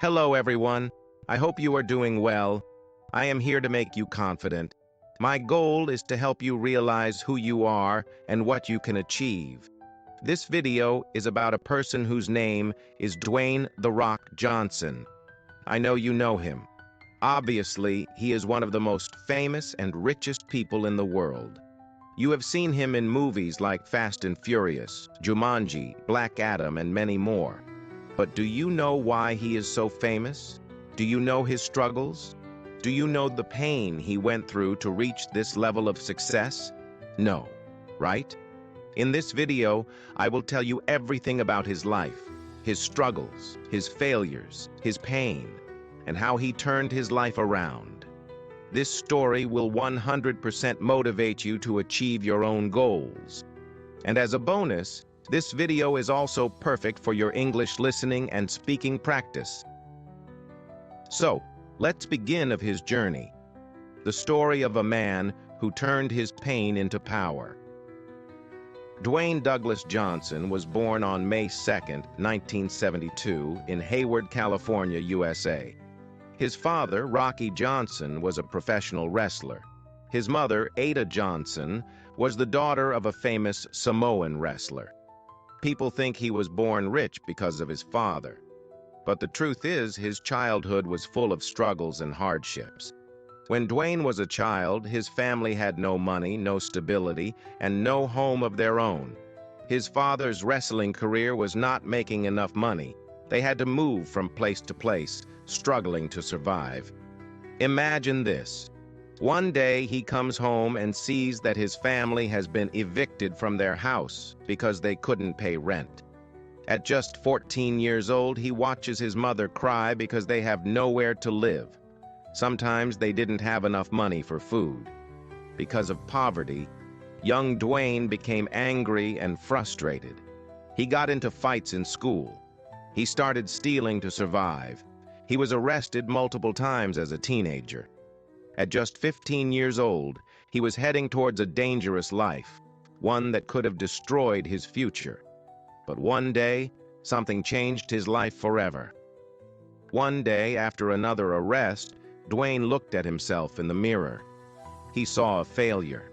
Hello, everyone. I hope you are doing well. I am here to make you confident. My goal is to help you realize who you are and what you can achieve. This video is about a person whose name is Dwayne The Rock Johnson. I know you know him. Obviously, he is one of the most famous and richest people in the world. You have seen him in movies like Fast and Furious, Jumanji, Black Adam, and many more. But do you know why he is so famous? Do you know his struggles? Do you know the pain he went through to reach this level of success? No, right? In this video, I will tell you everything about his life, his struggles, his failures, his pain, and how he turned his life around. This story will 100% motivate you to achieve your own goals. And as a bonus, this video is also perfect for your English listening and speaking practice. So, let's begin of his journey. The story of a man who turned his pain into power. Dwayne Douglas Johnson was born on May 2nd, 1972, in Hayward, California, USA. His father, Rocky Johnson, was a professional wrestler. His mother, Ada Johnson, was the daughter of a famous Samoan wrestler. People think he was born rich because of his father. But the truth is, his childhood was full of struggles and hardships. When Dwayne was a child, his family had no money, no stability, and no home of their own. His father's wrestling career was not making enough money. They had to move from place to place, struggling to survive. Imagine this. One day he comes home and sees that his family has been evicted from their house because they couldn't pay rent. At just 14 years old, he watches his mother cry because they have nowhere to live. Sometimes they didn't have enough money for food. Because of poverty, young Dwayne became angry and frustrated. He got into fights in school. He started stealing to survive. He was arrested multiple times as a teenager. At just 15 years old, he was heading towards a dangerous life, one that could have destroyed his future. But one day, something changed his life forever. One day, after another arrest, Dwayne looked at himself in the mirror. He saw a failure.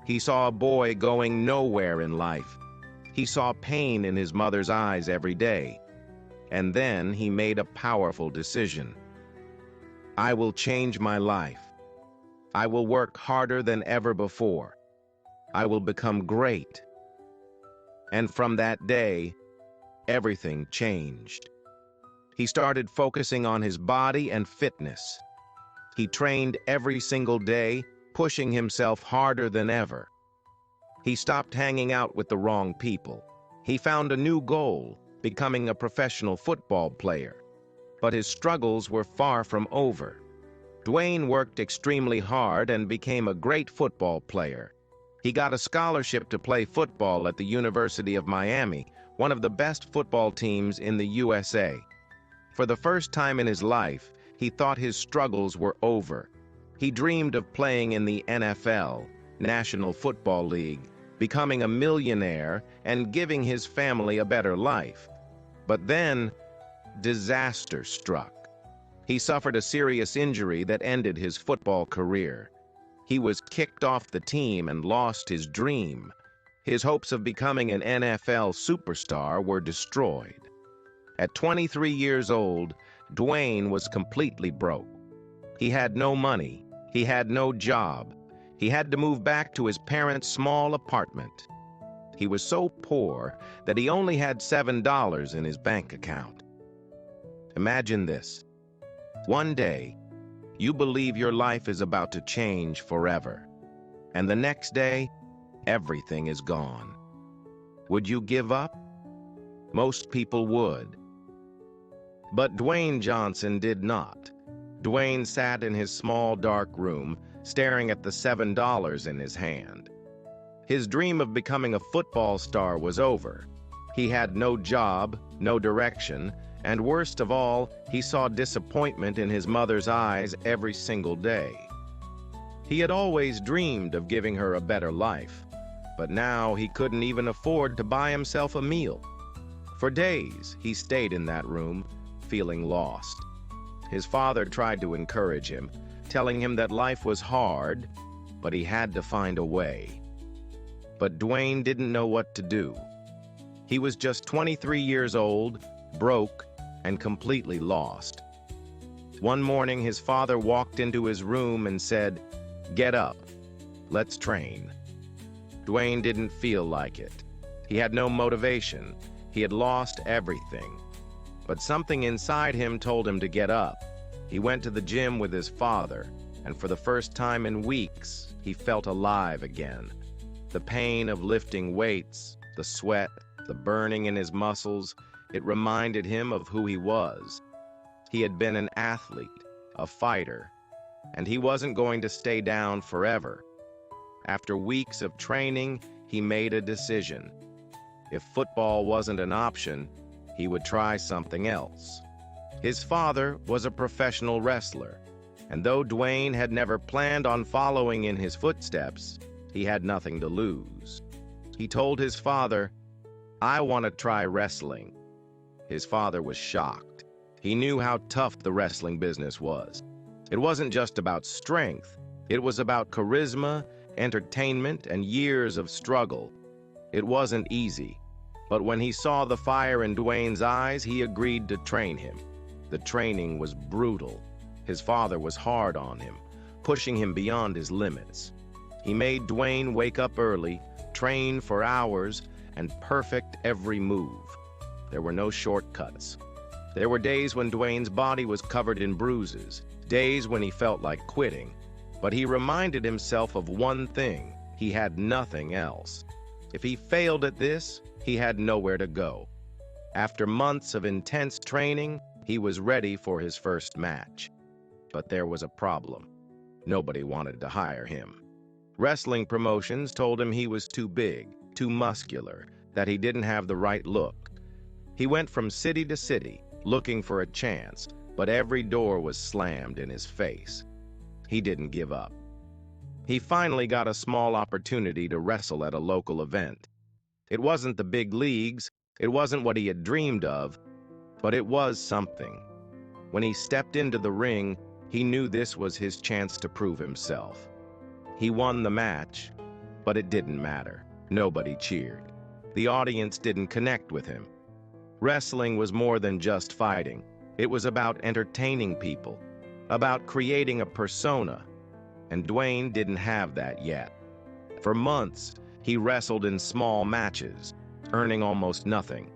He saw a boy going nowhere in life. He saw pain in his mother's eyes every day. And then he made a powerful decision. I will change my life. I will work harder than ever before. I will become great. And from that day, everything changed. He started focusing on his body and fitness. He trained every single day, pushing himself harder than ever. He stopped hanging out with the wrong people. He found a new goal, becoming a professional football player. But his struggles were far from over. Dwayne worked extremely hard and became a great football player. He got a scholarship to play football at the University of Miami, one of the best football teams in the USA. For the first time in his life, he thought his struggles were over. He dreamed of playing in the NFL, National Football League, becoming a millionaire and giving his family a better life. But then, disaster struck. He suffered a serious injury that ended his football career. He was kicked off the team and lost his dream. His hopes of becoming an NFL superstar were destroyed. At 23 years old, Dwayne was completely broke. He had no money. He had no job. He had to move back to his parents' small apartment. He was so poor that he only had $7 in his bank account. Imagine this. One day, you believe your life is about to change forever. And the next day, everything is gone. Would you give up? Most people would. But Dwayne Johnson did not. Dwayne sat in his small dark room, staring at the $7 in his hand. His dream of becoming a football star was over. He had no job, no direction, and worst of all, he saw disappointment in his mother's eyes every single day. He had always dreamed of giving her a better life, but now he couldn't even afford to buy himself a meal. For days, he stayed in that room, feeling lost. His father tried to encourage him, telling him that life was hard, but he had to find a way. But Dwayne didn't know what to do. He was just 23 years old, broke, and completely lost. One morning, his father walked into his room and said, "Get up, let's train." Dwayne didn't feel like it. He had no motivation. He had lost everything. But something inside him told him to get up. He went to the gym with his father, and for the first time in weeks, he felt alive again. The pain of lifting weights, the sweat, the burning in his muscles, it reminded him of who he was. He had been an athlete, a fighter, and he wasn't going to stay down forever. After weeks of training, he made a decision. If football wasn't an option, he would try something else. His father was a professional wrestler, and though Dwayne had never planned on following in his footsteps, he had nothing to lose. He told his father, "I want to try wrestling." His father was shocked. He knew how tough the wrestling business was. It wasn't just about strength. It was about charisma, entertainment, and years of struggle. It wasn't easy, but when he saw the fire in Dwayne's eyes, he agreed to train him. The training was brutal. His father was hard on him, pushing him beyond his limits. He made Dwayne wake up early, train for hours, and perfect every move. There were no shortcuts. There were days when Dwayne's body was covered in bruises, days when he felt like quitting. But he reminded himself of one thing: he had nothing else. If he failed at this, he had nowhere to go. After months of intense training, he was ready for his first match. But there was a problem. Nobody wanted to hire him. Wrestling promotions told him he was too big, too muscular, that he didn't have the right look. He went from city to city, looking for a chance, but every door was slammed in his face. He didn't give up. He finally got a small opportunity to wrestle at a local event. It wasn't the big leagues, it wasn't what he had dreamed of, but it was something. When he stepped into the ring, he knew this was his chance to prove himself. He won the match, but it didn't matter. Nobody cheered. The audience didn't connect with him. Wrestling was more than just fighting. It was about entertaining people, about creating a persona, and Dwayne didn't have that yet. For months, he wrestled in small matches, earning almost nothing.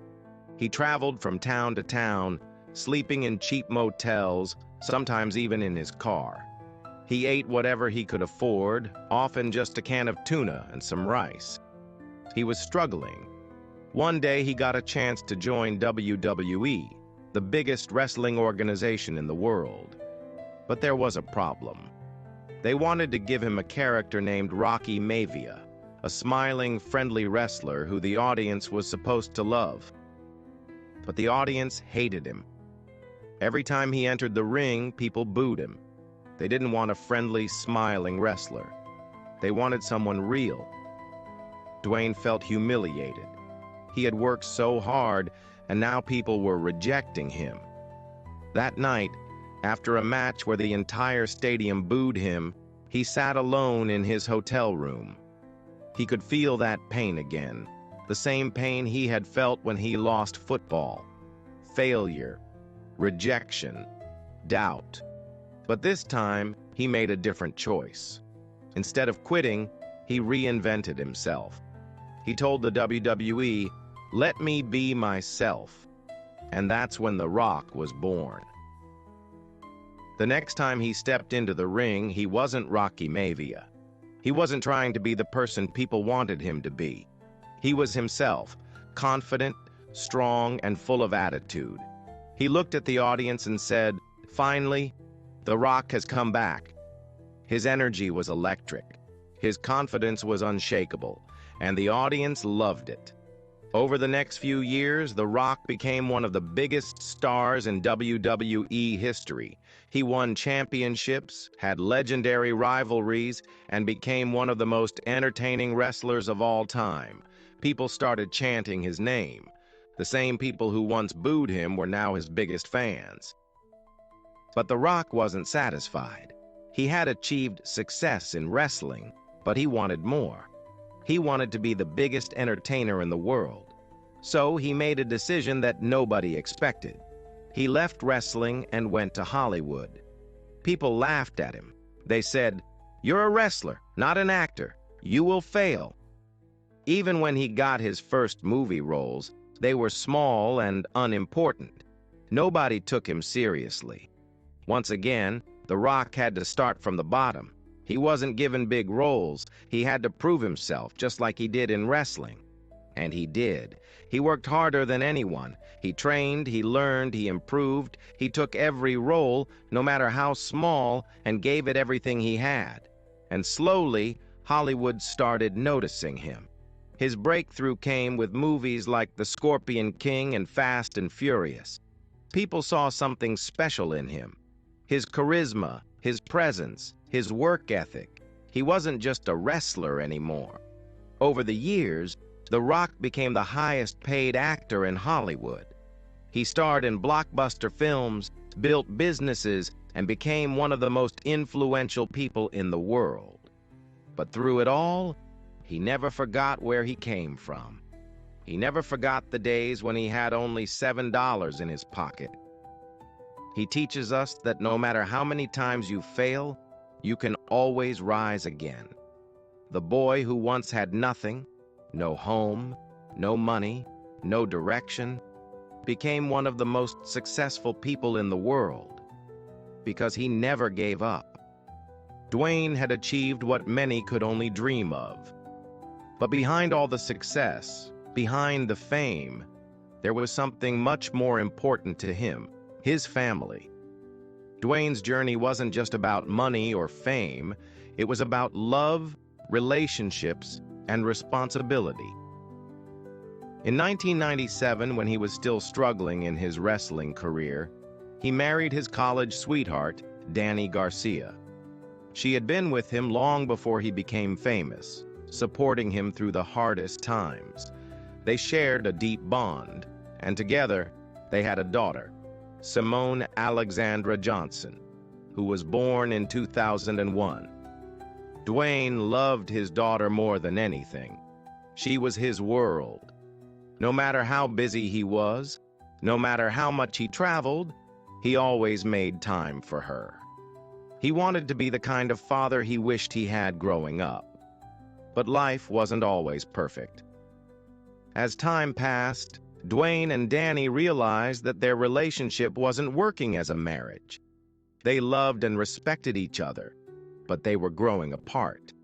He traveled from town to town, sleeping in cheap motels, sometimes even in his car. He ate whatever he could afford, often just a can of tuna and some rice. He was struggling. One day he got a chance to join WWE, the biggest wrestling organization in the world. But there was a problem. They wanted to give him a character named Rocky Maivia, a smiling, friendly wrestler who the audience was supposed to love. But the audience hated him. Every time he entered the ring, people booed him. They didn't want a friendly, smiling wrestler. They wanted someone real. Dwayne felt humiliated. He had worked so hard, and now people were rejecting him. That night, after a match where the entire stadium booed him, he sat alone in his hotel room. He could feel that pain again, the same pain he had felt when he lost football. Failure, rejection, doubt. But this time, he made a different choice. Instead of quitting, he reinvented himself. He told the WWE, "Let me be myself." And that's when The Rock was born. The next time he stepped into the ring, he wasn't Rocky Maivia. He wasn't trying to be the person people wanted him to be. He was himself, confident, strong, and full of attitude. He looked at the audience and said, "Finally, The Rock has come back." His energy was electric. His confidence was unshakable, and the audience loved it. Over the next few years, The Rock became one of the biggest stars in WWE history. He won championships, had legendary rivalries, and became one of the most entertaining wrestlers of all time. People started chanting his name. The same people who once booed him were now his biggest fans. But The Rock wasn't satisfied. He had achieved success in wrestling, but he wanted more. He wanted to be the biggest entertainer in the world. So he made a decision that nobody expected. He left wrestling and went to Hollywood. People laughed at him. They said, "You're a wrestler, not an actor. You will fail." Even when he got his first movie roles, they were small and unimportant. Nobody took him seriously. Once again, The Rock had to start from the bottom. He wasn't given big roles. He had to prove himself, just like he did in wrestling. And he did. He worked harder than anyone. He trained, he learned, he improved. He took every role, no matter how small, and gave it everything he had. And slowly, Hollywood started noticing him. His breakthrough came with movies like The Scorpion King and Fast and Furious. People saw something special in him. His charisma, his presence, his work ethic. He wasn't just a wrestler anymore. Over the years, The Rock became the highest-paid actor in Hollywood. He starred in blockbuster films, built businesses, and became one of the most influential people in the world. But through it all, he never forgot where he came from. He never forgot the days when he had only $7 in his pocket. He teaches us that no matter how many times you fail, you can always rise again. The boy who once had nothing, no home, no money, no direction, became one of the most successful people in the world because he never gave up. Dwayne had achieved what many could only dream of. But behind all the success, behind the fame, there was something much more important to him, his family. Dwayne's journey wasn't just about money or fame, it was about love, relationships, and responsibility. In 1997, when he was still struggling in his wrestling career, he married his college sweetheart, Danny Garcia. She had been with him long before he became famous, supporting him through the hardest times. They shared a deep bond, and together they had a daughter, Simone Alexandra Johnson, who was born in 2001. Dwayne loved his daughter more than anything. She was his world. No matter how busy he was, no matter how much he traveled, he always made time for her. He wanted to be the kind of father he wished he had growing up. But life wasn't always perfect. As time passed, Dwayne and Danny realized that their relationship wasn't working as a marriage. They loved and respected each other, but they were growing apart.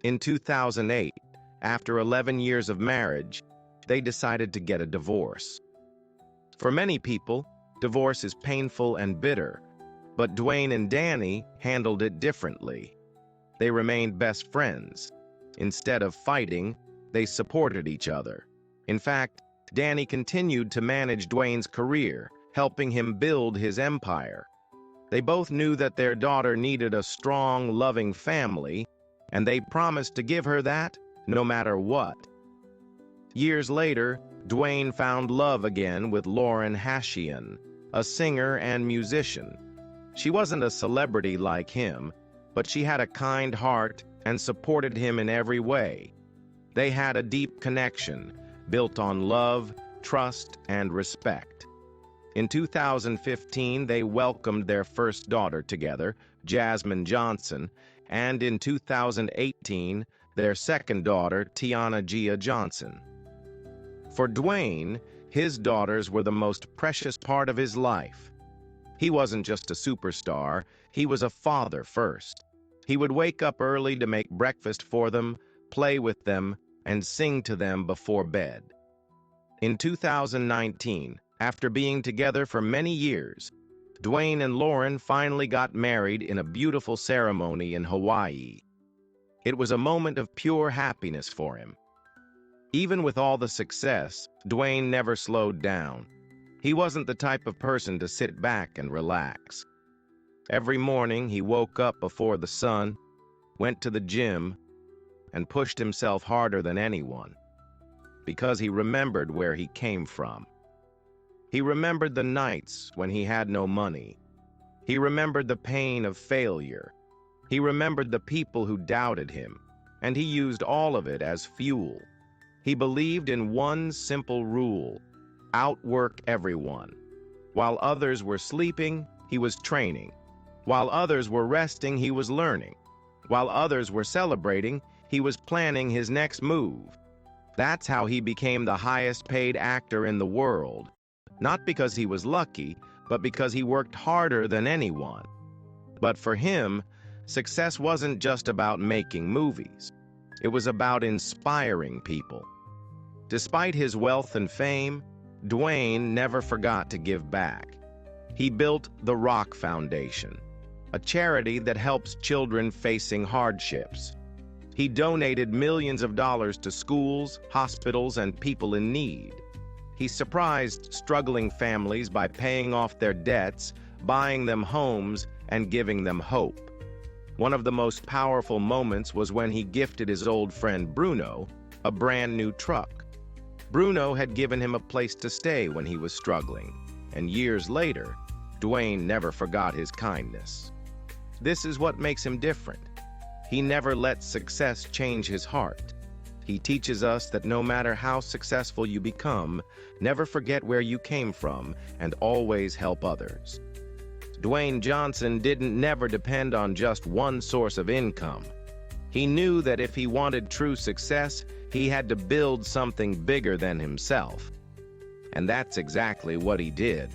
In 2008, after 11 years of marriage, they decided to get a divorce. For many people, divorce is painful and bitter, but Dwayne and Danny handled it differently. They remained best friends. Instead of fighting, they supported each other. In fact, Danny continued to manage Dwayne's career, helping him build his empire. They both knew that their daughter needed a strong, loving family, and they promised to give her that no matter what. Years later, Dwayne found love again with Lauren Hashian, a singer and musician. She wasn't a celebrity like him, but she had a kind heart and supported him in every way. They had a deep connection, built on love, trust, and respect. In 2015, they welcomed their first daughter together, Jasmine Johnson, and in 2018, their second daughter, Tiana Gia Johnson. For Dwayne, his daughters were the most precious part of his life. He wasn't just a superstar, he was a father first. He would wake up early to make breakfast for them, play with them, and sing to them before bed. In 2019, after being together for many years, Dwayne and Lauren finally got married in a beautiful ceremony in Hawaii. It was a moment of pure happiness for him. Even with all the success, Dwayne never slowed down. He wasn't the type of person to sit back and relax. Every morning, he woke up before the sun, went to the gym, and pushed himself harder than anyone, because he remembered where he came from. He remembered the nights when he had no money, He remembered the pain of failure. He remembered the people who doubted him, and he used all of it as fuel. He believed in one simple rule: outwork everyone. While others were sleeping, he was training. While others were resting, he was learning. While others were celebrating, he was planning his next move. That's how he became the highest paid actor in the world. Not because he was lucky, but because he worked harder than anyone. But for him, success wasn't just about making movies. It was about inspiring people. Despite his wealth and fame, Dwayne never forgot to give back. He built the Rock Foundation, a charity that helps children facing hardships. He donated millions of dollars to schools, hospitals, and people in need. He surprised struggling families by paying off their debts, buying them homes, and giving them hope. One of the most powerful moments was when he gifted his old friend Bruno a brand new truck. Bruno had given him a place to stay when he was struggling, and years later, Dwayne never forgot his kindness. This is what makes him different. He never lets success change his heart. He teaches us that no matter how successful you become, never forget where you came from and always help others. Dwayne Johnson didn't never depend on just one source of income. He knew that if he wanted true success, he had to build something bigger than himself. And that's exactly what he did.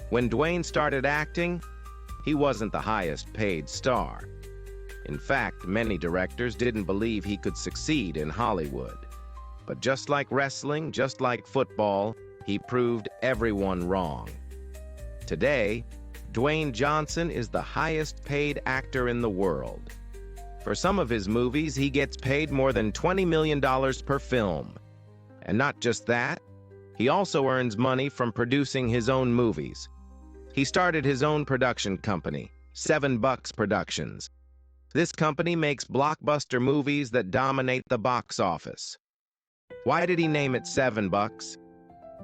When Dwayne started acting, he wasn't the highest paid star. In fact, many directors didn't believe he could succeed in Hollywood. But just like wrestling, just like football, he proved everyone wrong. Today, Dwayne Johnson is the highest paid actor in the world. For some of his movies, he gets paid more than $20 million per film. And not just that, he also earns money from producing his own movies. He started his own production company, $7 Productions. This company makes blockbuster movies that dominate the box office. Why did he name it $7?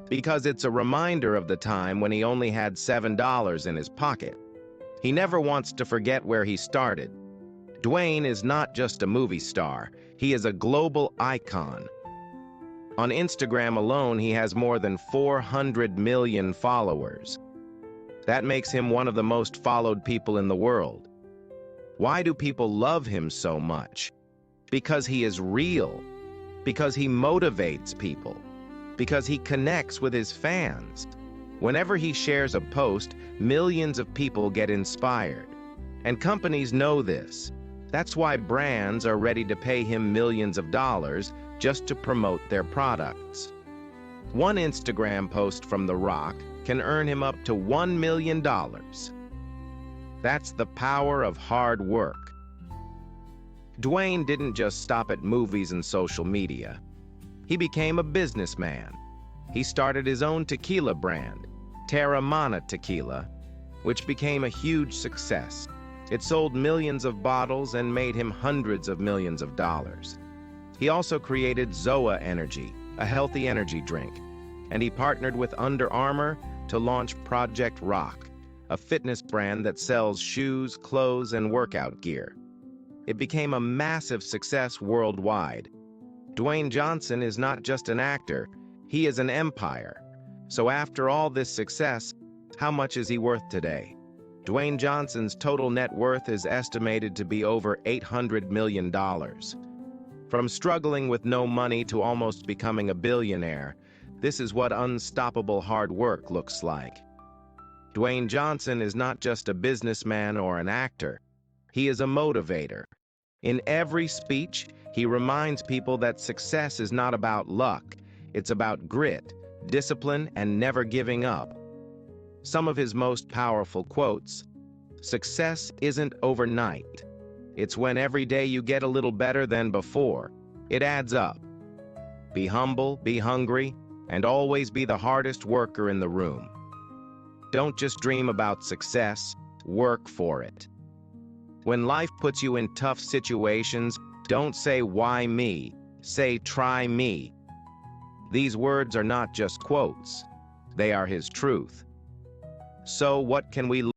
Because it's a reminder of the time when he only had $7 in his pocket. He never wants to forget where he started. Dwayne is not just a movie star, he is a global icon. On Instagram alone, he has more than 400 million followers. That makes him one of the most followed people in the world. Why do people love him so much? Because he is real, because he motivates people, because he connects with his fans. Whenever he shares a post, millions of people get inspired. And companies know this. That's why brands are ready to pay him millions of dollars just to promote their products. One Instagram post from The Rock can earn him up to $1 million. That's the power of hard work. Dwayne didn't just stop at movies and social media. He became a businessman. He started his own tequila brand, Terramana Tequila, which became a huge success. It sold millions of bottles and made him hundreds of millions of dollars. He also created Zoa Energy, a healthy energy drink, and he partnered with Under Armour to launch Project Rock, a fitness brand that sells shoes, clothes, and workout gear. It became a massive success worldwide. Dwayne Johnson is not just an actor, he is an empire. So after all this success, how much is he worth today? Dwayne Johnson's total net worth is estimated to be over $800 million. From struggling with no money to almost becoming a billionaire, this is what unstoppable hard work looks like. Dwayne Johnson is not just a businessman or an actor. He is a motivator. In every speech, he reminds people that success is not about luck. It's about grit, discipline, and never giving up. Some of his most powerful quotes: "Success isn't overnight. It's when every day you get a little better than before. It adds up. Be humble, be hungry, and always be the hardest worker in the room." Don't just dream about success, work for it. When life puts you in tough situations, don't say, "Why me?" Say, "Try me." These words are not just quotes. They are his truth. So what can we learn